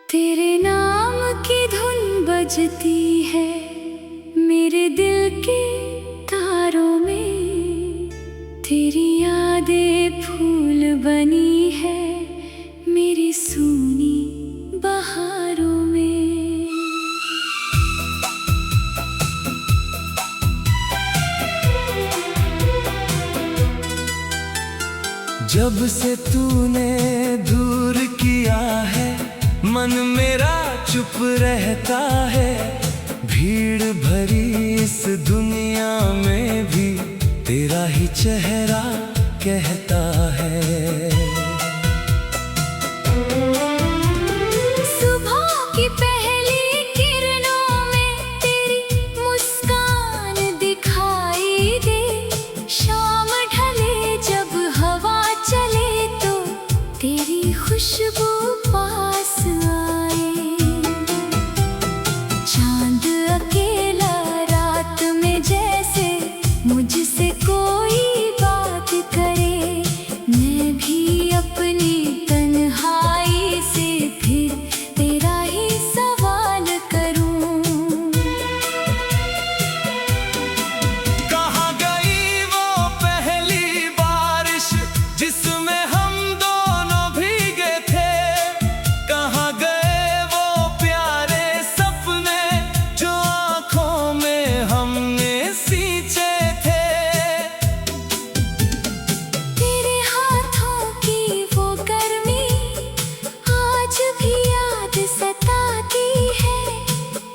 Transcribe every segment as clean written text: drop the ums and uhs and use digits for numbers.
तेरे नाम की धुन बजती है मेरे दिल के तारों में। तेरी यादें फूल बनी है मेरी सूनी बहारों में। जब से तूने दूर किया है मन मेरा चुप रहता है। भीड़ भरी इस दुनिया में भी तेरा ही चेहरा कहता है। सुबह की पहली किरणों में तेरी मुस्कान दिखाई दे। शाम ढले जब हवा चले तो तेरी खुशबू पास आए। चांद अकेला रात में जैसे मुझसे कोई बात करे। मैं भी अपनी तन्हाई से फिर तेरा ही सवाल करूं। कहाँ गई वो पहली बारिश जिसमें हम दोनों भीगे थे। कहाँ गए वो प्यारे सपने जो आँखों में हमने सींचे थे। तेरे हाथों की वो गर्मी आज भी याद सताती है।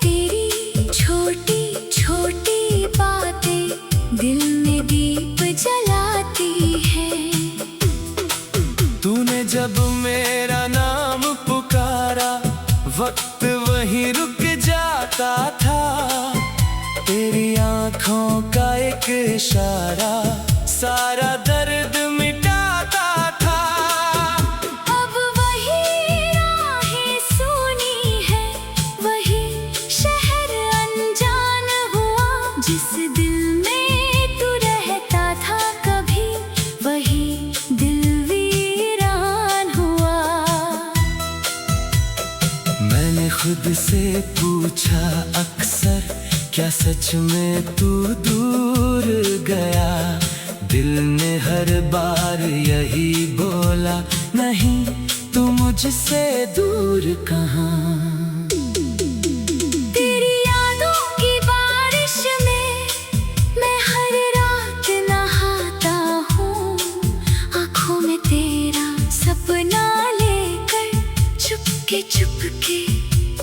तेरी छोटी छोटी बातें दिल में दीप जलाती है। तूने जब मेरा नाम पुकारा वक्त वहीं रुक जाता था। तेरी आँखों का एक इशारा सारा दर्द मिटाता था। अब वही राहें सुनी है वही शहर अनजान हुआ। जिस दिल में तू रहता था कभी वही दिल वीरान हुआ। मैंने खुद से पूछा अक्सर क्या सच में तू दूर गया। दिल ने हर बार यही बोला नहीं तू मुझसे दूर कहाँ। तेरी यादों की बारिश में मैं हर रात नहाता हूँ। आँखों में तेरा सपना लेकर चुपके चुपके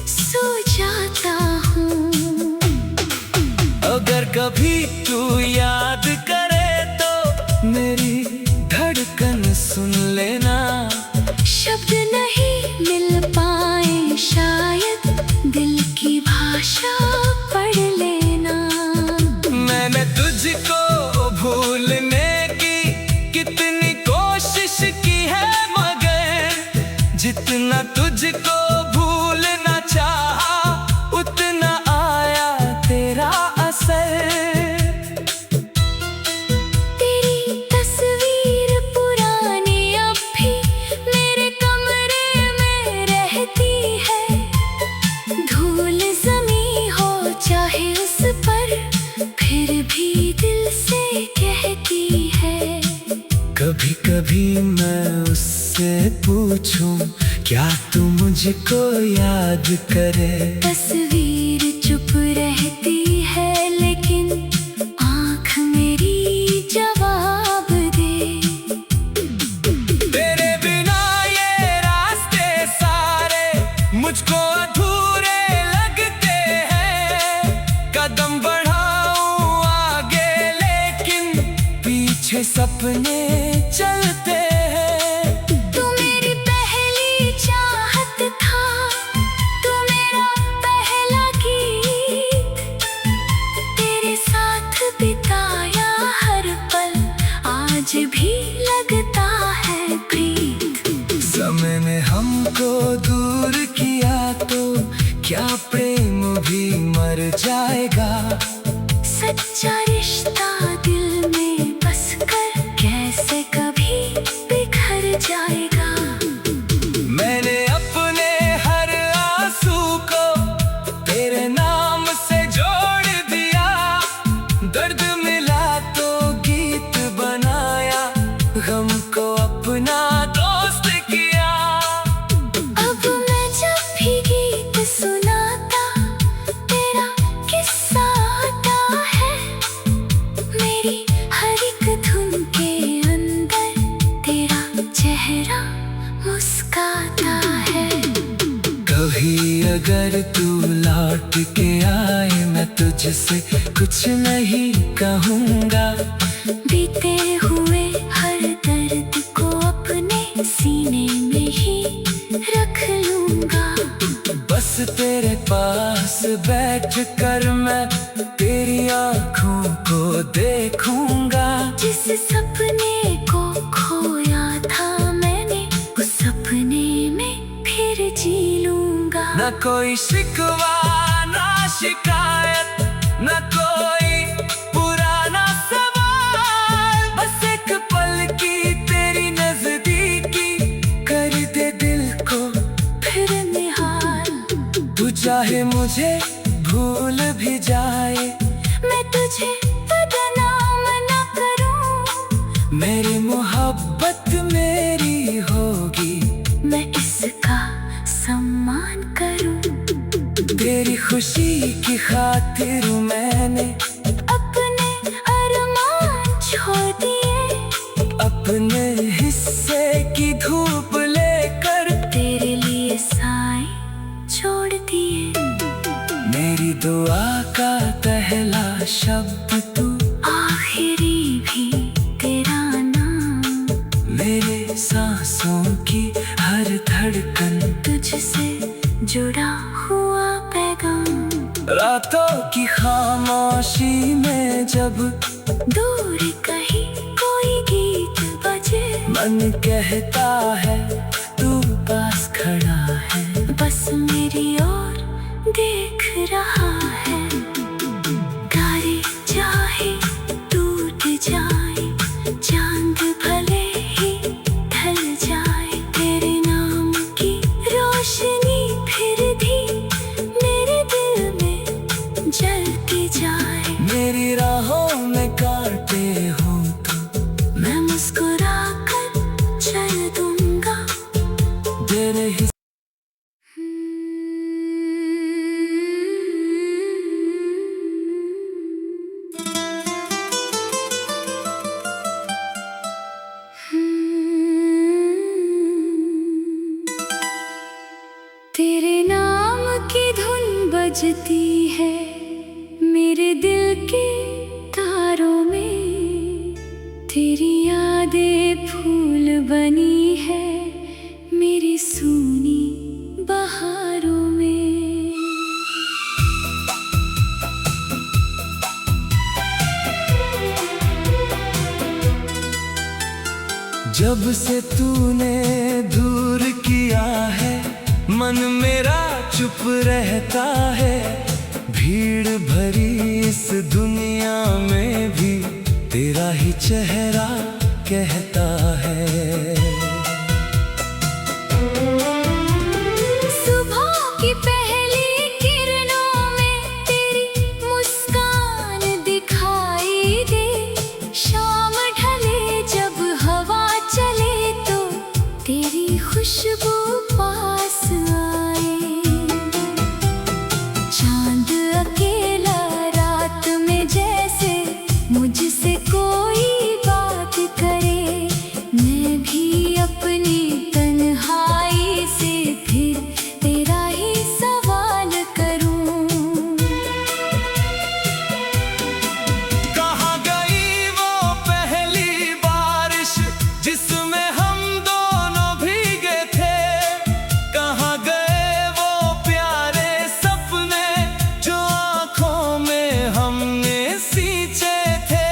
सो जाता हूँ। अगर कभी तू याद करे तो मेरी धड़कन सुन लेना। शब्द नहीं मिल पाए शायद दिल की भाषा पढ़ लेना। मैंने तुझको भूलने की कितनी कोशिश की है मगर जितना तुझको भूलना चाहा उतना आया तेरा असर। तेरी तस्वीर पुरानी अब भी मेरे कमरे में रहती है। धूल जमी हो चाहे उस पर फिर भी दिल से कहती है। कभी कभी मैं उससे पूछूं क्या तू मुझको याद करे। तस्वीर चुप रहती है लेकिन आँख मेरी जवाब दे। तेरे बिना ये रास्ते सारे मुझको अधूरे लगते हैं। कदम बढ़ाऊं आगे लेकिन पीछे सपने चलते हैं। तू मेरी पहली चाहत था, तू मेरा पहला गीत। तेरे साथ बिताया हर पल आज भी लगता है प्रीत। समय ने हमको दूर किया तो क्या प्रेम भी मर जाएगा। सच्चा रिश्ता दिल में बसकर कैसे कभी बिखर जाएगा। मैंने अपने हर ही अगर तू लौट के आए, मैं तुझसे कुछ नहीं कहूँगा। बीते हुए हर दर्द को अपने सीने में ही रख लूंगा। बस तेरे पास बैठ कर मैं तेरी आँखों को देखूंगा। जिस सपने को खोया था मैंने, उस सपने में फिर जी लूंगा। न कोई शिकवा ना शिकायत, न कोई पुराना सवाल, बस एक पल की तेरी नजदीकी कर दे दिल को फिर निहाल। तू चाहे मुझे भूल भी जाए, मैं तुझे बदनाम न करूं। मेरी मोहब्बत मेरी होगी, मैं इसका सम्मान करूं। तेरी खुशी की खातिर मैंने अपने अरमान छोड़ दिए, अपने हिस्से की धूप लेकर तेरे लिए साए छोड़ दिए। मेरी दुआ का पहला शब्द तू, आखिरी भी तेरा नाम। मेरे सांसों की हर धड़कन तुझसे जुड़ा हुआ पैगाम। रातों की खामोशी में जब दूर कहीं कोई गीत बजे, मन कहता है तू पास खड़ा है, बस मेरी ओर देख रहा है। तारे चाहे टूट जाए, चांद भले ही ढल जाए, तेरे नाम की रोशनी फिर भी मेरे दिल में जलती जाए। मेरी राहों में कांटे हो तो मैं मुस्कुरा कर चल दूंगा। तेरे ही तेरे नाम की धुन बजती है मेरे दिल के तारों में। तेरी यादें फूल बनी है मेरी सूनी बहारों में। जब से तूने दूर किया है, मन मेरा चुप रहता है। भीड़ भरी इस दुनिया में भी तेरा ही चेहरा कहता है। सुबह की पहली किरणों में तेरी मुस्कान दिखाई दे। शाम ढले जब हवा चले तो तेरी खुशबू पास आए। चांद अकेला रात में जैसे मुझसे कोई बात करे, मैं भी अपनी तन्हाई से फिर तेरा ही सवाल करूं। कहाँ गई वो पहली बारिश जिसमें हम दोनों भीगे थे? कहाँ गए वो प्यारे सपने जो आँखों में हमने सींचे थे?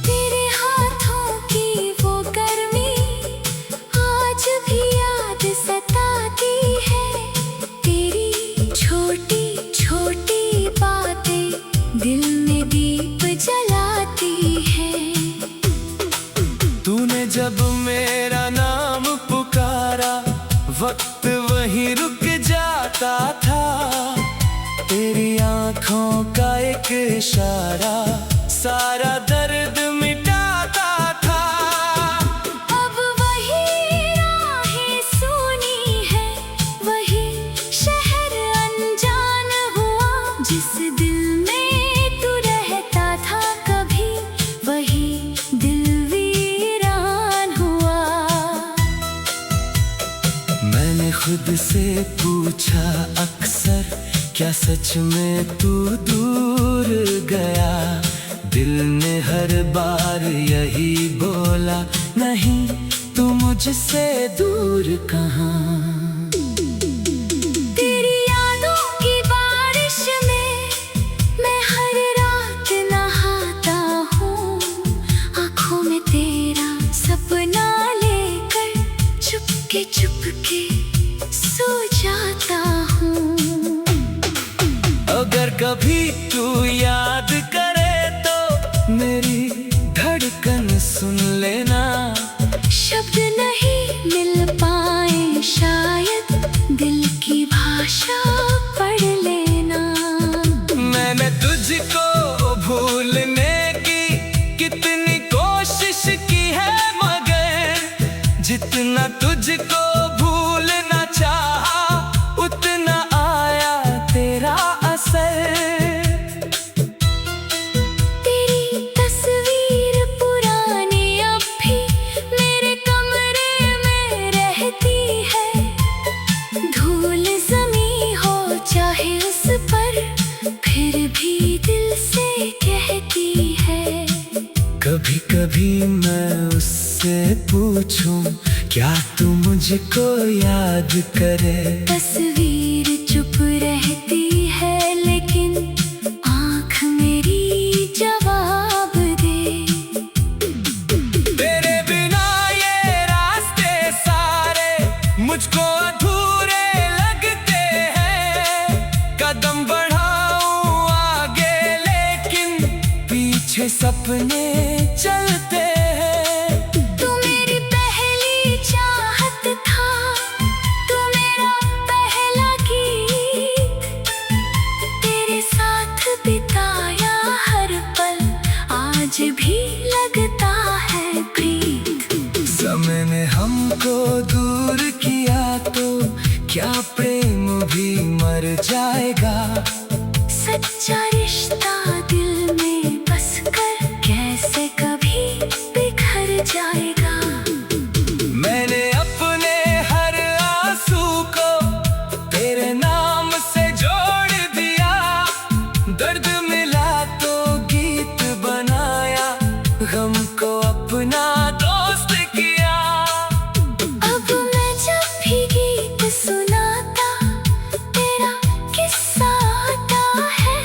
तेरे हाथों की वो गर्मी आज भी याद सताती है। तेरी छोटी छोटी बातें दिल में दीप जलाती है। तूने जब मेरा नाम पुकारा, वक्त वहीं रुक जाता था। तेरी आँखों का एक इशारा सारा दर्द मिटाता था। अब वही राहें सुनी है, वही शहर अनजान हुआ। जिस दिल में तू रहता था कभी, वही दिल वीरान हुआ। मैंने खुद से पूछा अक्सर, क्या सच में तू दूर गया? दिल ने हर बार यही बोला, नहीं तू मुझसे दूर कहाँ। तेरी यादों की बारिश में मैं हर रात नहाता हूँ, आँखों में तेरा सपना लेकर चुपके चुपके सो जाता हूँ। अगर कभी तू याद करे तो मेरी धड़कन सुन लेना। शब्द नहीं मिल पाए शायद, दिल की भाषा पढ़ लेना। मैंने तुझको भूलने की कितनी कोशिश की है, मगर जितना तुझको भूलना चाहा उतना आया तेरा असर। तेरी तस्वीर पुरानी अब भी मेरे कमरे में रहती है, धूल जमी हो चाहे उस पर, फिर भी दिल से कहती है। कभी कभी मैं उससे पूछूं, क्या तू मुझको याद करे? तस्वीर चुप रहती है लेकिन आँख मेरी जवाब दे। तेरे बिना ये रास्ते सारे मुझको अधूरे लगते हैं। कदम बढ़ाऊं आगे लेकिन पीछे सपने चलते हैं। तू मेरी पहली चाहत था, तू मेरा पहला गीत, तेरे साथ बिताया हर पल आज भी लगता है प्रीत। समय ने हमको दूर किया तो क्या प्रेम भी मर जाएगा? सच्चा रिश्ता दिल में बस कर कैसे कभी बिखर जाएगा? मैंने अपने हर आंसू को तेरे नाम से जोड़ दिया। दर्द मिला तो गीत बनाया, गम को अपना दोस्त किया। अब मैं जब भी गीत सुनाता तेरा किस्सा आता है,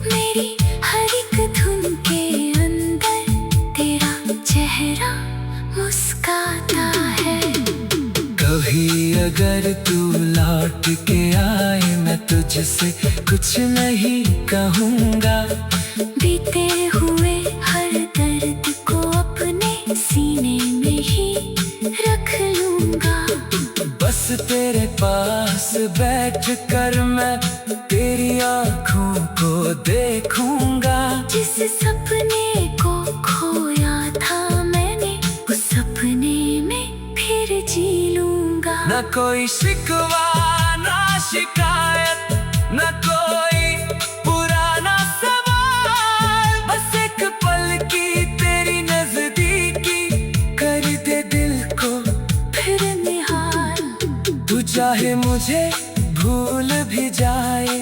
मेरी हर एक धुन के अंदर तेरा चेहरा मुस्काता है। कभी अगर तू लौट के आए मैं तुझसे कुछ नहीं कहूँगा। बीते हुए हर दर्द को अपने सीने में ही रख लूंगा। बस तेरे पास बैठ कर मैं तेरी आँखों को देखूंगा। जिस सपने को खोया था मैंने, उस सपने में फिर जी लूंगा। न कोई शिकवा ना शिकायत, न कोई पुराना सवाल, बस एक पल की तेरी नजदीकी कर दे दिल को फिर निहाल। तू चाहे मुझे भूल भी जाए,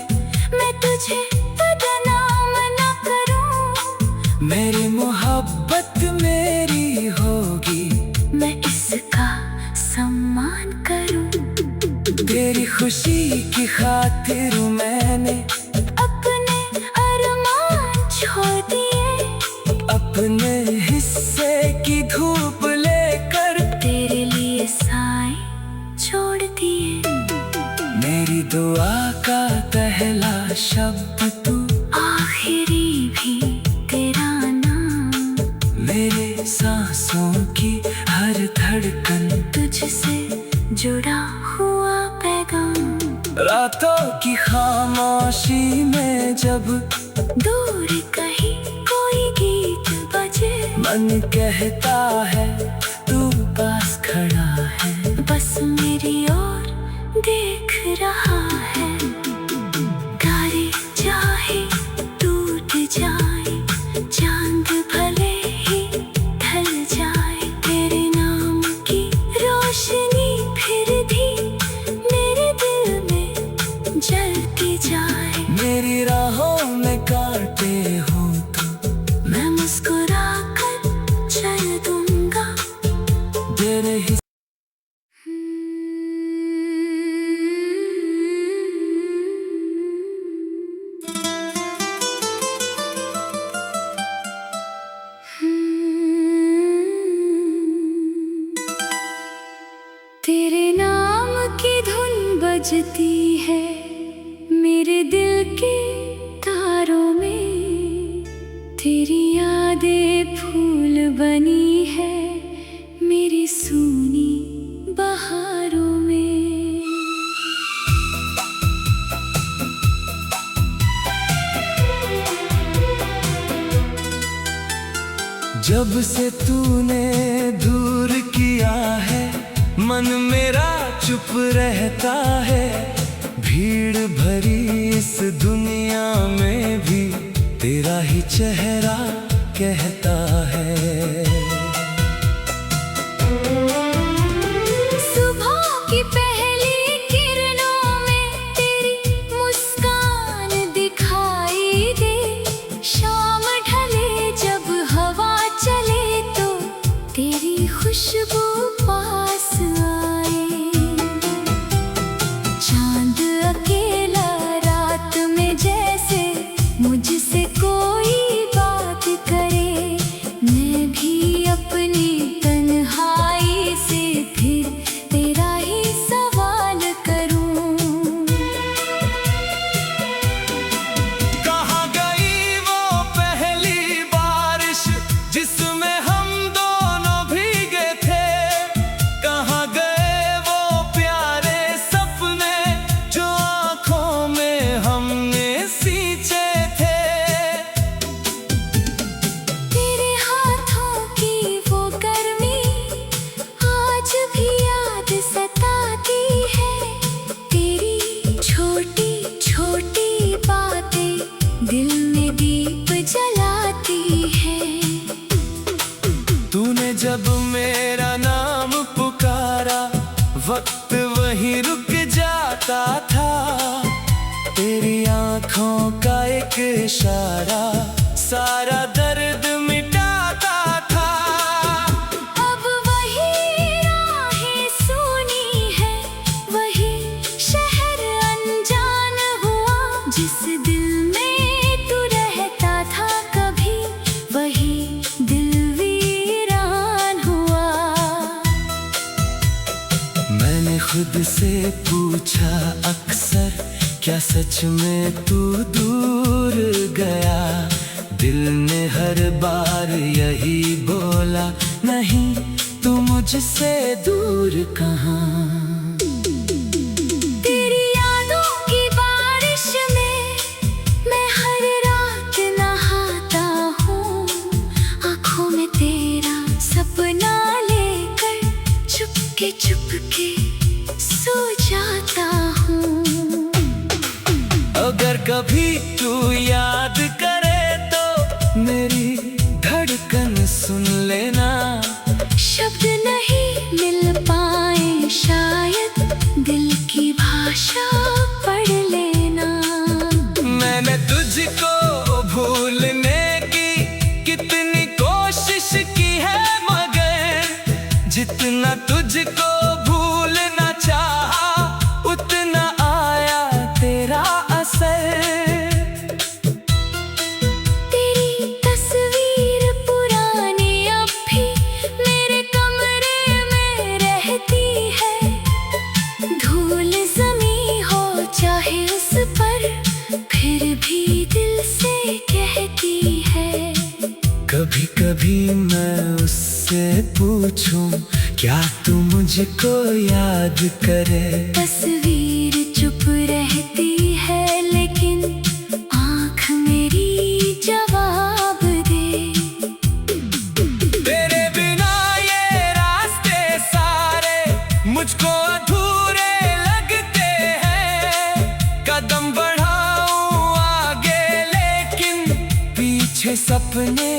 मैं तुझे बदनाम न करूं, मेरी मोहब्बत मेरी होगी, मैं इसका सम्मान करूं। तेरी खुशी की खातिर मैंने अपने अरमान छोड़ दिए, अपने हिस्से की धूप लेकर तेरे लिए साए छोड़ दिए। मेरी दुआ का पहला शब्द तू, आखिरी भी तेरा नाम, मेरे सांसों की हर धड़कन, तुझसे जुड़ा हुआ पैगाम। रातों की खामोशी में जब दूर कहीं कोई गीत बजे, मन कहता है तू पास खड़ा है, बस मेरी ओर देख रहा है। तारे चाहे टूट जाए, चांद भले ही ढल जाए, तेरे नाम की रोशनी फिर भी तेरे नाम की धुन बजती है मेरे दिल के तारों में, तेरी यादें फूल बनी है मेरी सूनी बहारों में। जब से तूने दूर किया है मन मेरा चुप रहता है, भीड़ भरी इस दुनिया में भी तेरा ही चेहरा कहता है। सुबह की पहली किरणों में तेरी मुस्कान दिखाई दे, शाम ढले जब हवा चले तो तेरी खुशबू पास आए। चांद अकेला रात में जैसे मुझसे कोई बात करे, मैं भी अपनी तन्हाई से फिर तेरा ही सवाल करूं। कहाँ गई वो पहली बारिश जिसमें हम दोनों भीगे थे, कहाँ गए वो प्यारे सपने जो आँखों में हमने सींचे थे। तेरे हाथों की वो गर्मी आज भी याद सताती है, तेरी छोटी छोटी बातें दिल में दीप जलाती है। तूने जब मेरा नाम पुकारा वक्त वहीं रुक जाता था, तेरी आँखों का एक इशारा सारा दर्द मिटाता था। अब वही राहें सुनी है, वही शहर अनजान हुआ, जिस दिल में तू रहता था कभी वही दिल वीरान हुआ। मैंने खुद से पूछा अक्सर, क्या सच में तू दूर गया? दिल ने हर बार यही बोला, नहीं तू मुझसे दूर कहाँ। तेरी यादों की बारिश में मैं हर रात नहाता हूँ, आँखों में तेरा सपना लेकर चुपके चुपके सो जाता हूँ। अगर कभी तू याद करे तो मेरी धड़कन सुन लेना। शब्द नहीं मिल पाए शायद, दिल की भाषा पढ़ लेना। मैंने तुझको भूलने की कितनी कोशिश की है, मगर जितना तुझको भूलना चाहा उतना आया तेरा असर। तेरी तस्वीर पुरानी अब भी मेरे कमरे में रहती है, धूल जमी हो चाहे उस पर फिर भी दिल से कहती है। कभी कभी मैं उससे पूछूं, क्या तू मुझको याद करे? तस्वीर चुप रहती है लेकिन आँख मेरी जवाब दे। तेरे बिना ये रास्ते सारे मुझको अधूरे लगते हैं, कदम बढ़ाऊं आगे लेकिन पीछे सपने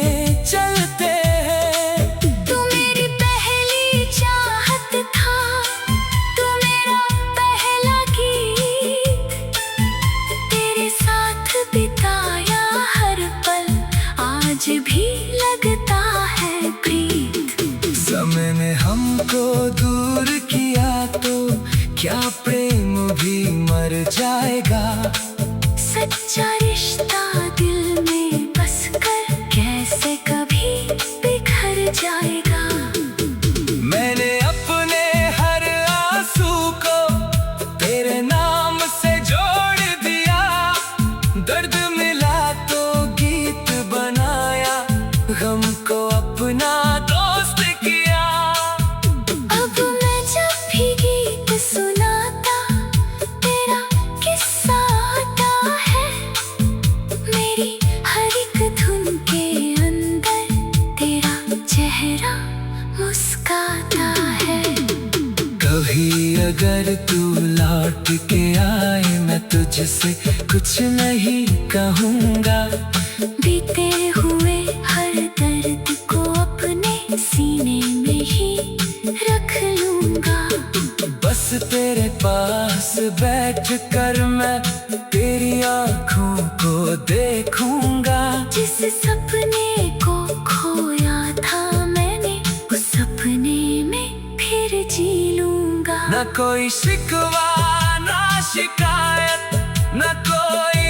चलते हैं। तू मेरी पहली चाहत था, तू मेरा पहला गीत, तेरे साथ बिताया हर पल आज भी लगता है प्रीत। समय ने हमको दूर किया तो क्या प्रेम भी मर जाएगा? सच्चा रिश्ता दिल में बस कर कैसे कभी बिखर जाएगा। मैंने अपने हर अगर तू लौट के आए मैं तुझसे कुछ नहीं कहूँगा। बीते हुए हर दर्द को अपने सीने में ही रख लूंगा। बस तेरे पास बैठ कर मैं तेरी आँखों को देखूंगा। जिस सपने को खोया था मैंने उस सपने में फिर जी लूंगा। न कोई शिकवा ना शिकायत न कोई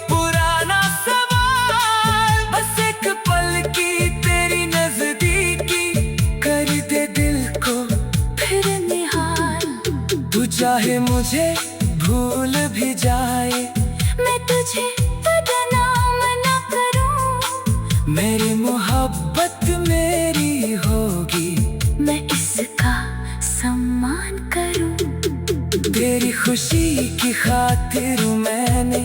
पुराना सवाल, बस एक पल की तेरी नजदीकी कर दे दिल को फिर निहाल। तू चाहे मुझे भूल भी जाए मैं तुझे बदनाम न करूं। मेरी मोहब्बत मेरी होगी मैं इसका सम्मान करूं। तेरी खुशी की खातिर मैंने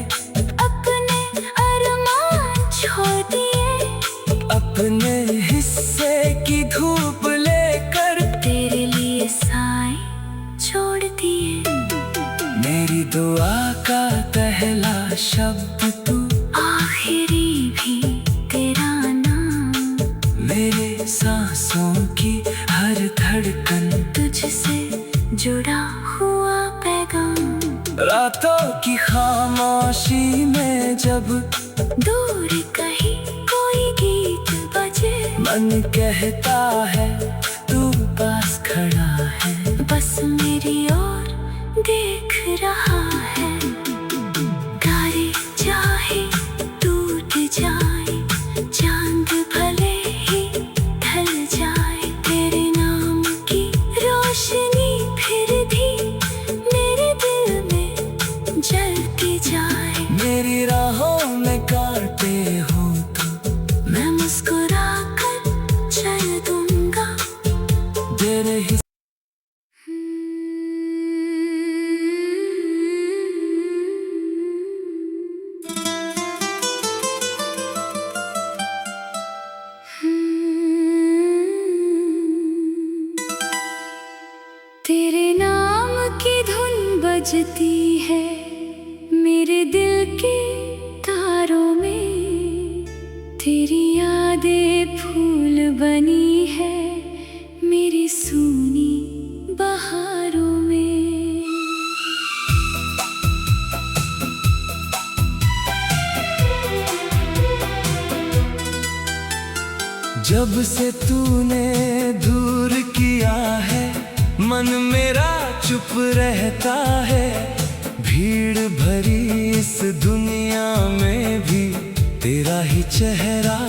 अपने अरमान छोड़ दिए। अपने हिस्से की धूप लेकर तेरे लिए साए छोड़ दिए। मेरी दुआ का पहला शब्द तू, आखिरी भी तेरा नाम। मेरे सांसों की हर धड़कन तुझसे जुड़ा हुआ पैगाम। रातों की खामोशी में जब दूर कहीं कोई गीत बजे, मन कहता है तू पास खड़ा है। बस मेरी ओर देख रहा है। तारे चाहे टूट जाए, चांद भले ही ढल जाए, तेरे नाम की रोशनी फिर भी मेरे दिल में जलती जाए। मेरी राहों में कांटे हो तो मैं मुस्कुरा कर चल दूंगा। तेरे ही तेरे नाम की धुन बजती है मेरे दिल के तारों में। तेरी यादें फूल बनी है मेरी सूनी बहारों में। जब से तूने दूर किया है मन मेरा चुप रहता है। भीड़ भरी इस दुनिया में भी तेरा ही चेहरा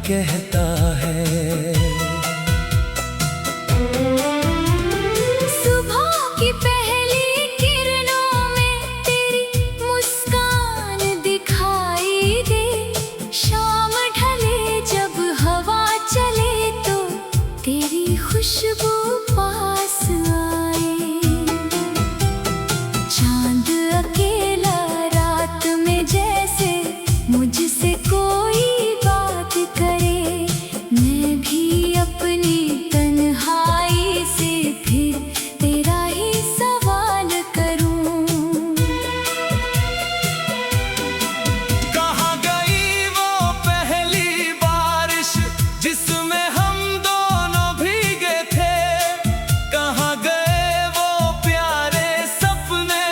कहता है। सुबह की पहली किरणों में तेरी मुस्कान दिखाई दे। शाम ढले जब हवा चले तो तेरी खुशबू पास आए। चांद अकेला रात में जैसे मुझसे कोई बात करे, मैं भी अपनी तन्हाई से फिर तेरा ही सवाल करूं। कहाँ गई वो पहली बारिश जिसमें हम दोनों भीगे थे। कहाँ गए वो प्यारे सपने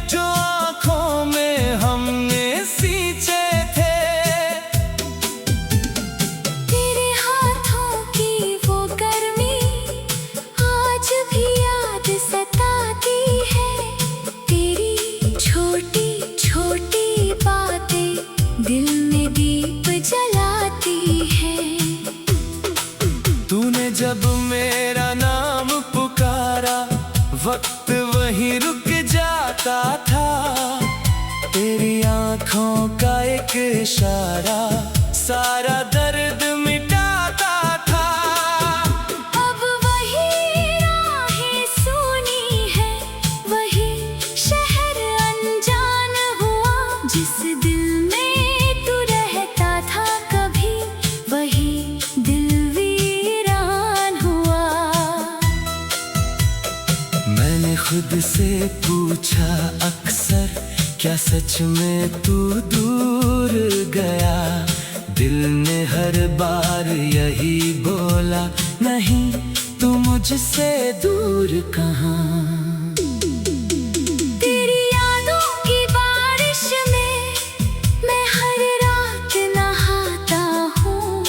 जो आँखों में हमने सींचे थे। तेरे हाथों की वो गर्मी आज भी याद सताती है। तेरी छोटी छोटी बातें दिल में दीप जलाती है। तूने जब मेरा नाम पुकारा वक्त वहीं रुक जाता था। तेरी आँखों का एक इशारा सारा दर्द मिटाता था। अब वही राहें सुनी है, वही शहर अनजान हुआ। जिस दिल में तू रहता था कभी वही दिल वीरान हुआ। मैंने खुद से पूछा अक्सर, क्या सच में तू दूर गया? दिल ने हर बार यही बोला, नहीं तू मुझसे दूर कहाँ। तेरी यादों की बारिश में मैं हर रात नहाता हूँ,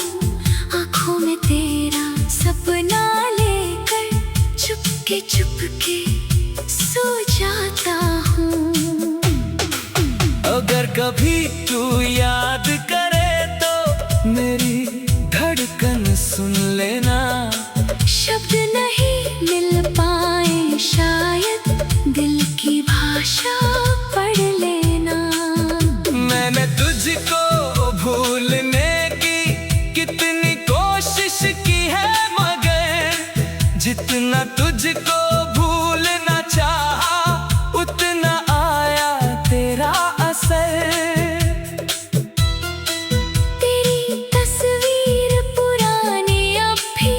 आँखों में तेरा सपना लेकर चुपके चुपके सो जाता हूँ। अगर कभी तू याद करे तो मेरी धड़कन सुन लेना। शब्द नहीं मिल पाए शायद, दिल की भाषा पढ़ लेना। मैंने तुझको भूलने की कितनी कोशिश की है, मगर जितना तुझको भूलना चाहा उतना आया तेरा असर। तेरी तस्वीर पुरानी अब भी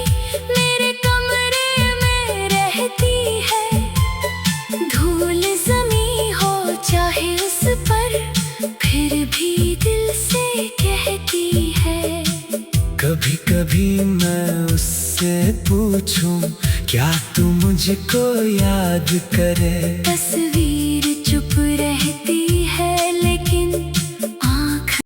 मेरे कमरे में रहती है, धूल जमी हो चाहे उस पर, फिर भी दिल से कहती है। कभी कभी मैं उससे पूछूं, क्या तू मुझको याद करे? तस्वीर चुप रहती